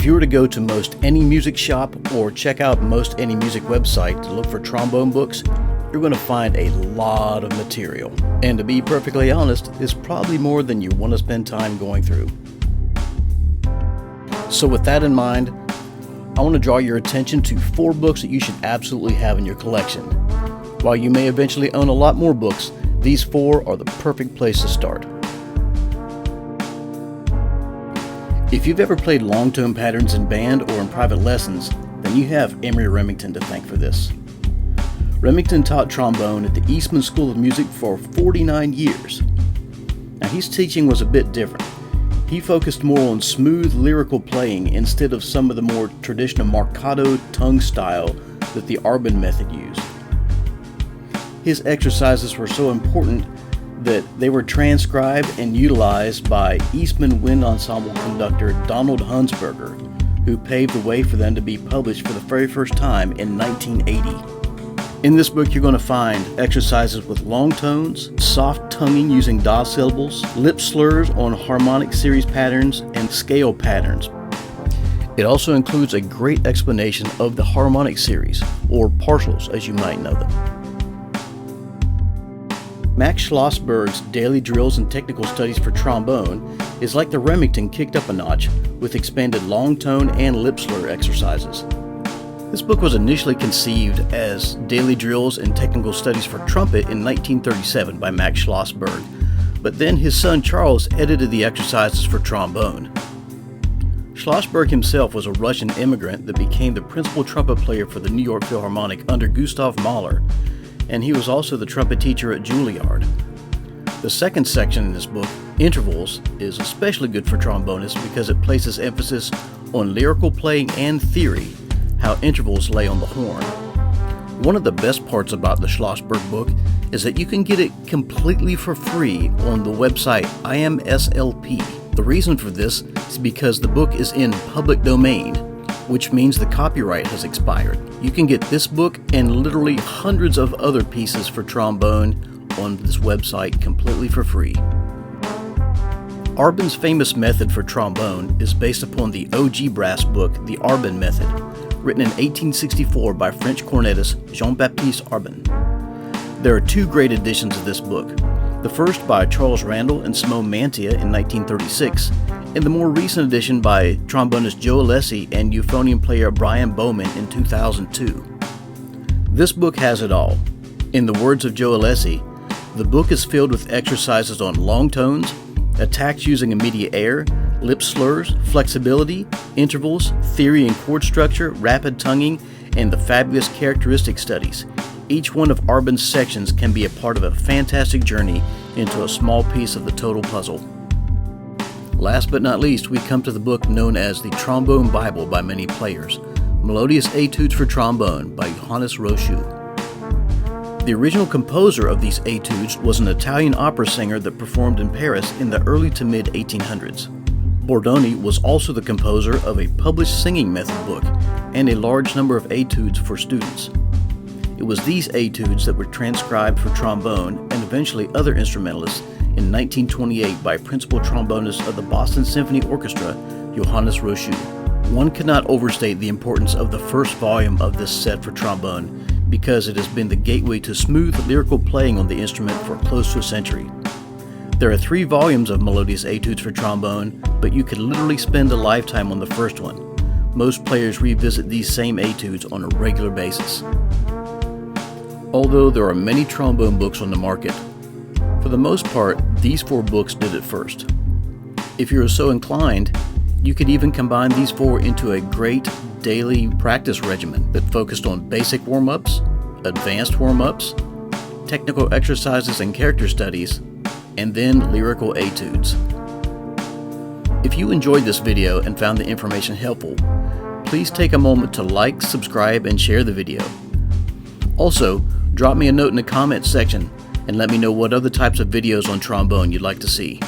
If you were to go to most any music shop or check out most any music website to look for trombone books, you're going to find a lot of material. And to be perfectly honest, it's probably more than you want to spend time going through. So with that in mind, I want to draw your attention to 4 books that you should absolutely have in your collection. While you may eventually own a lot more books, these 4 are the perfect place to start. If you've ever played long tone patterns in band or in private lessons, then you have Emry Remington to thank for this. Remington taught trombone at the Eastman School of Music for 49 years. Now his teaching was a bit different. He focused more on smooth lyrical playing instead of some of the more traditional marcato tongue style that the Arban Method used. His exercises were so important that they were transcribed and utilized by Eastman Wind Ensemble conductor Donald Hunsberger, who paved the way for them to be published for the very first time in 1980. In this book, you're going to find exercises with long tones, soft tonguing using da syllables, lip slurs on harmonic series patterns, and scale patterns. It also includes a great explanation of the harmonic series, or partials as you might know them. Max Schlossberg's Daily Drills and Technical Studies for Trombone is like the Remington kicked up a notch with expanded long tone and lip slur exercises. This book was initially conceived as Daily Drills and Technical Studies for Trumpet in 1937 by Max Schlossberg, but then his son Charles edited the exercises for trombone. Schlossberg himself was a Russian immigrant that became the principal trumpet player for the New York Philharmonic under Gustav Mahler, and he was also the trumpet teacher at Juilliard. The second section in this book, Intervals, is especially good for trombonists because it places emphasis on lyrical playing and theory, how intervals lay on the horn. One of the best parts about the Schlossberg book is that you can get it completely for free on the website IMSLP. The reason for this is because the book is in public domain, which means the copyright has expired. You can get this book and literally hundreds of other pieces for trombone on this website completely for free. Arban's famous method for trombone is based upon the OG brass book, the Arban Method, written in 1864 by French cornetist Jean-Baptiste Arban. There are 2 great editions of this book. The first by Charles Randall and Simone Mantia in 1936, and the more recent edition by trombonist Joe Alessi and euphonium player Brian Bowman in 2002. This book has it all. In the words of Joe Alessi, the book is filled with exercises on long tones, attacks using immediate air, lip slurs, flexibility, intervals, theory and chord structure, rapid tonguing, and the fabulous characteristic studies. Each one of Arban's sections can be a part of a fantastic journey into a small piece of the total puzzle. Last but not least, we come to the book known as the Trombone Bible by many players, Melodious Etudes for Trombone by Johannes Rochut. The original composer of these etudes was an Italian opera singer that performed in Paris in the early to mid 1800s. Bordoni was also the composer of a published singing method book and a large number of etudes for students. It was these etudes that were transcribed for trombone and eventually other instrumentalists in 1928 by principal trombonist of the Boston Symphony Orchestra, Johannes Rochut. One cannot overstate the importance of the first volume of this set for trombone because it has been the gateway to smooth lyrical playing on the instrument for close to a century. There are 3 volumes of Melodious Etudes for Trombone, but you could literally spend a lifetime on the first one. Most players revisit these same etudes on a regular basis. Although there are many trombone books on the market, for the most part, these 4 books did it first. If you're so inclined, you could even combine these 4 into a great daily practice regimen that focused on basic warm-ups, advanced warm-ups, technical exercises and character studies, and then lyrical etudes. If you enjoyed this video and found the information helpful, please take a moment to like, subscribe, and share the video. Also, drop me a note in the comments section and let me know what other types of videos on trombone you'd like to see.